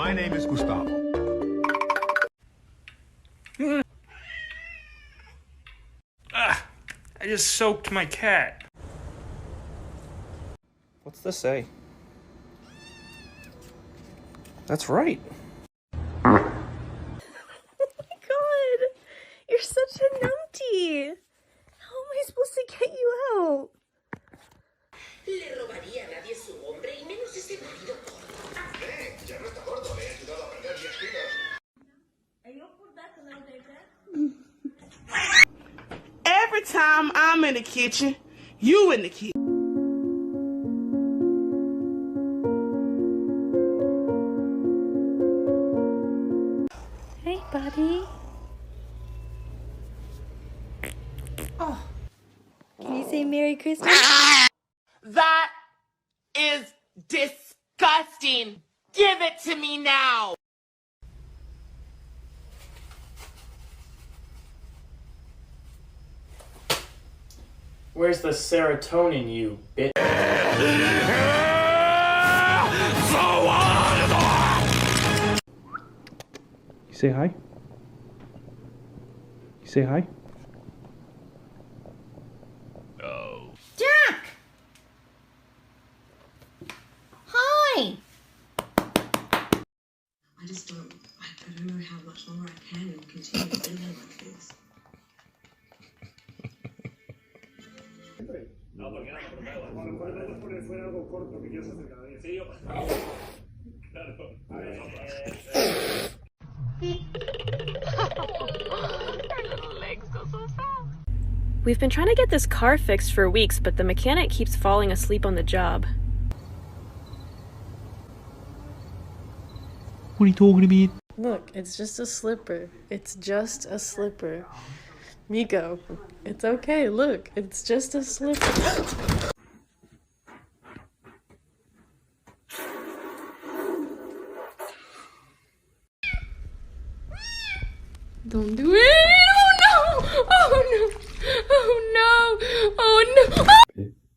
My name is Gustavo. I just soaked my cat. What's this say? That's right. Oh my god! You're such a numpty! How am I supposed to get you out? Le robaría a nadie su hombre y menos ese marido gordo. Ya no está gordo, le he ayudado a perder 10 kilos. Every time I'm in the kitchen, you in the kitchen. Hey, buddy. Oh. Can you say Merry Christmas? That is disgusting. Give it to me now. Where's the serotonin, you bitch? You say hi? You say hi? Oh. Jack! Hi! I just don't know how much longer I can continue living like this. We've been trying to get this car fixed for weeks, but the mechanic keeps falling asleep on the job. What are you talking about? Look, it's just a slipper. It's just a slipper. Miko, it's okay. Look, it's just a slipper. Don't do it!